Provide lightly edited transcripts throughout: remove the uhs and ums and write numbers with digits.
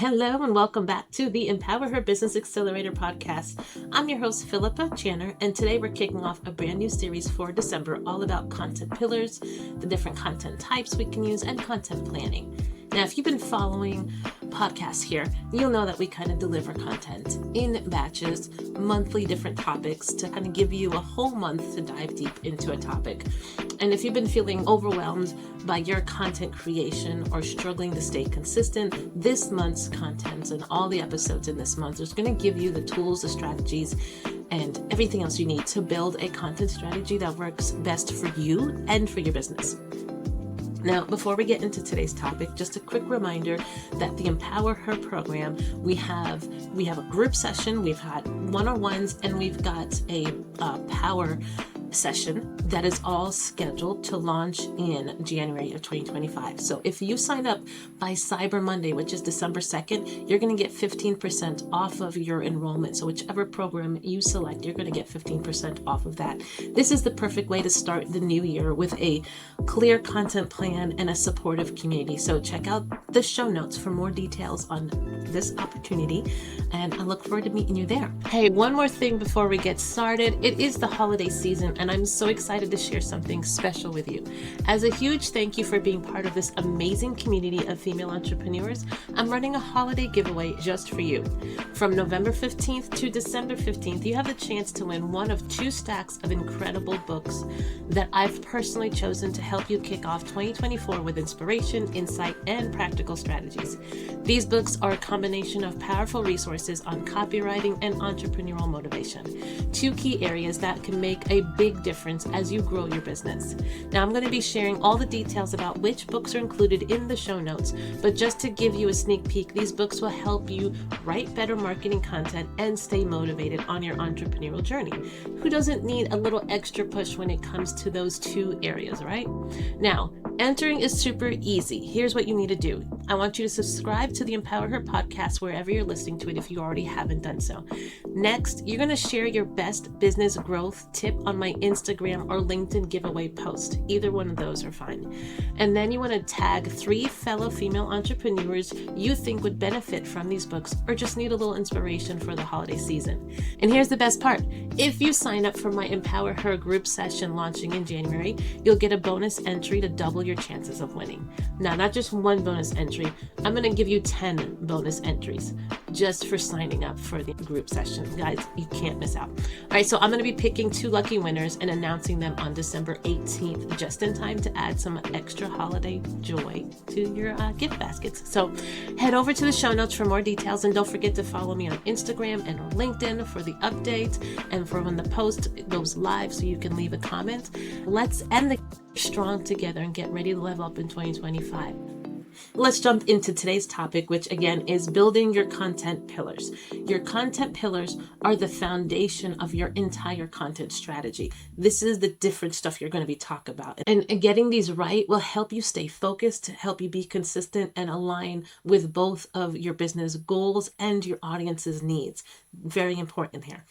Hello and welcome back to the EmpowerHer Business Accelerator podcast. I'm your host, Philippa Channer, and today we're kicking off a brand new series for December all about content pillars, the different content types we can use, and content planning. Now, if you've been following podcasts here, you'll know that we kind of deliver content in batches, monthly different topics to kind of give you a whole month to dive deep into a topic. And if you've been feeling overwhelmed by your content creation or struggling to stay consistent, this month's content and all the episodes in this month is going to give you the tools, the strategies, and everything else you need to build a content strategy that works best for you and for your business. Now, before we get into today's topic, just a quick reminder that the EmpowerHer program, we have a group session, we've had one-on-ones, and we've got a power session that is all scheduled to launch in January of 2025. So if you sign up by Cyber Monday, which is December 2nd, you're going to get 15% off of your enrollment. So whichever program you select, you're going to get 15% off of that. This is the perfect way to start the new year with a clear content plan and a supportive community. So check out the show notes for more details on this opportunity, and I look forward to meeting you there. Hey, one more thing before we get started. It is the holiday season, and I'm so excited to share something special with you. As a huge thank you for being part of this amazing community of female entrepreneurs, I'm running a holiday giveaway just for you. From November 15th to December 15th, you have the chance to win one of 2 stacks of incredible books that I've personally chosen to help you kick off 2024 with inspiration, insight, and practical strategies. These books are a combination of powerful resources on copywriting and entrepreneurial motivation, 2 key areas that can make a big difference as you grow your business. Now, I'm going to be sharing all the details about which books are included in the show notes, but just to give you a sneak peek, these books will help you write better marketing content and stay motivated on your entrepreneurial journey. Who doesn't need a little extra push when it comes to those 2 areas, right? Now, entering is super easy. Here's what you need to do. I want you to subscribe to the EmpowerHer podcast wherever you're listening to it if you already haven't done so. Next, you're going to share your best business growth tip on my Instagram or LinkedIn giveaway post. Either one of those are fine. And then you want to tag 3 fellow female entrepreneurs you think would benefit from these books or just need a little inspiration for the holiday season. And here's the best part. If you sign up for my EmpowerHer group session launching in January, you'll get a bonus entry to double your chances of winning. Now, not just one bonus entry, I'm going to give you 10 bonus entries just for signing up for the group session. Guys, you can't miss out. All right, so I'm going to be picking 2 lucky winners and announcing them on December 18th, just in time to add some extra holiday joy to your gift baskets. So head over to the show notes for more details, and don't forget to follow me on Instagram and on LinkedIn for the updates and for when the post goes live so you can leave a comment. Let's end the strong together and get ready to level up in 2025. Let's jump into today's topic, which again is building your content pillars. Your content pillars are the foundation of your entire content strategy. This is the different stuff you're going to be talking about. And getting these right will help you stay focused, help you be consistent, and align with both of your business goals and your audience's needs. Very important here.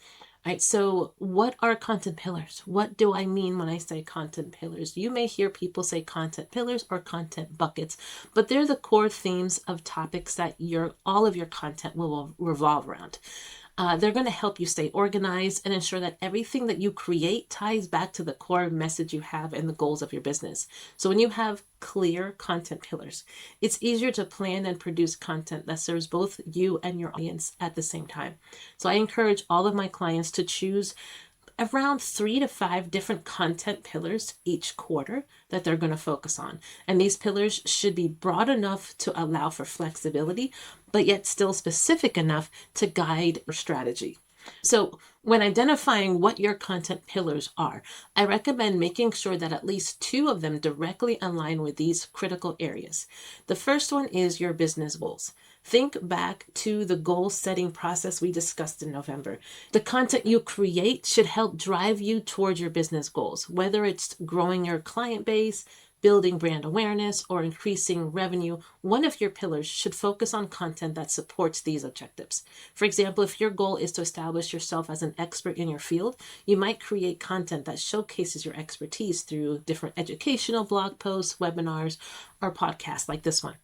All right, so what are content pillars? What do I mean when I say content pillars? You may hear people say content pillars or content buckets, but they're the core themes of topics that all of your content will revolve around. They're going to help you stay organized and ensure that everything that you create ties back to the core message you have and the goals of your business. So when you have clear content pillars, it's easier to plan and produce content that serves both you and your audience at the same time. So I encourage all of my clients to choose around 3 to 5 different content pillars each quarter that they're going to focus on. And these pillars should be broad enough to allow for flexibility, but yet still specific enough to guide your strategy. So when identifying what your content pillars are, I recommend making sure that at least 2 of them directly align with these critical areas. The first one is your business goals. Think back to the goal setting process we discussed in November. The content you create should help drive you towards your business goals, whether it's growing your client base, building brand awareness, or increasing revenue. One of your pillars should focus on content that supports these objectives. For example, if your goal is to establish yourself as an expert in your field, you might create content that showcases your expertise through different educational blog posts, webinars, or podcasts like this one.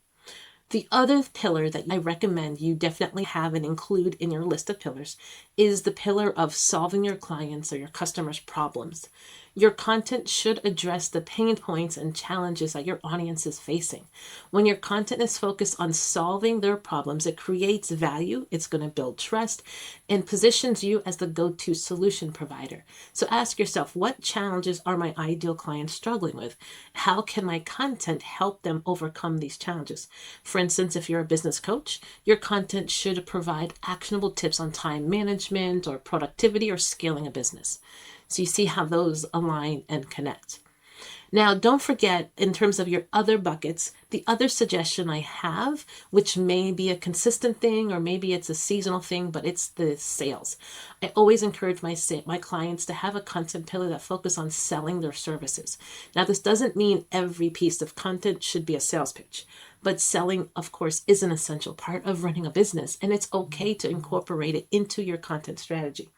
The other pillar that I recommend you definitely have and include in your list of pillars is the pillar of solving your clients' or your customers' problems. Your content should address the pain points and challenges that your audience is facing. When your content is focused on solving their problems, it creates value, it's going to build trust, and positions you as the go-to solution provider. So ask yourself, what challenges are my ideal clients struggling with? How can my content help them overcome these challenges? For instance, if you're a business coach, your content should provide actionable tips on time management or productivity or scaling a business. So you see how those align and connect. Now, don't forget, in terms of your other buckets, the other suggestion I have, which may be a consistent thing or maybe it's a seasonal thing, but it's the sales. I always encourage my clients to have a content pillar that focuses on selling their services. Now, this doesn't mean every piece of content should be a sales pitch, but selling, of course, is an essential part of running a business, and it's okay to incorporate it into your content strategy.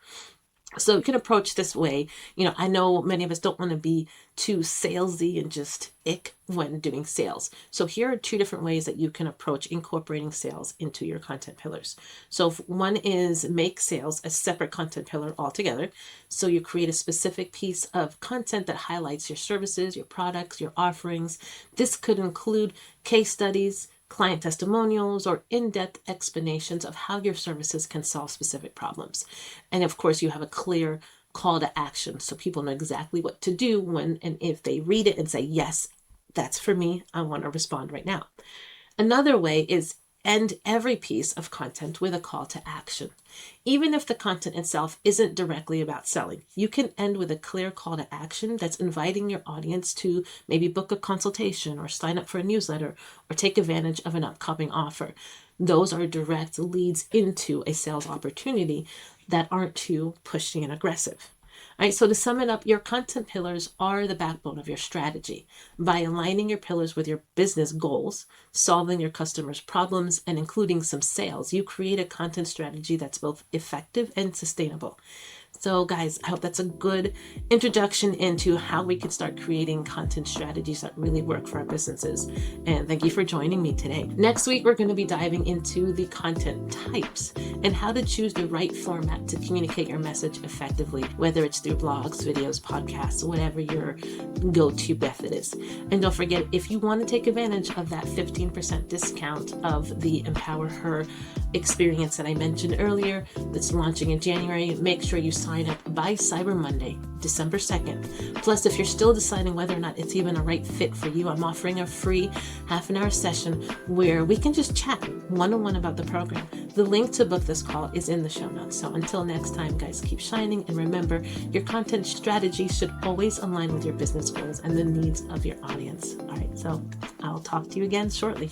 So you can approach this way. I know many of us don't want to be too salesy and just ick when doing sales. So here are two different ways that you can approach incorporating sales into your content pillars. So one is make sales a separate content pillar altogether. So you create a specific piece of content that highlights your services, your products, your offerings. This could include case studies, client testimonials, or in-depth explanations of how your services can solve specific problems. And of course, you have a clear call to action so people know exactly what to do when and if they read it and say, yes, that's for me, I want to respond right now. Another way is end every piece of content with a call to action. Even if the content itself isn't directly about selling, you can end with a clear call to action that's inviting your audience to maybe book a consultation or sign up for a newsletter or take advantage of an upcoming offer. Those are direct leads into a sales opportunity that aren't too pushy and aggressive. All right, so to sum it up, your content pillars are the backbone of your strategy. By aligning your pillars with your business goals, solving your customers' problems, and including some sales, you create a content strategy that's both effective and sustainable. So guys, I hope that's a good introduction into how we can start creating content strategies that really work for our businesses. And thank you for joining me today. Next week, we're going to be diving into the content types and how to choose the right format to communicate your message effectively, whether it's through blogs, videos, podcasts, whatever your go-to method is. And don't forget, if you want to take advantage of that 15% discount of the EmpowerHer experience that I mentioned earlier that's launching in January, make sure you sign up by Cyber Monday, December 2nd. Plus, if you're still deciding whether or not it's even a right fit for you, I'm offering a free half-an-hour session where we can just chat one-on-one about the program. The link to book this call is in the show notes. So until next time, guys, keep shining. And remember, your content strategy should always align with your business goals and the needs of your audience. All right, so I'll talk to you again shortly.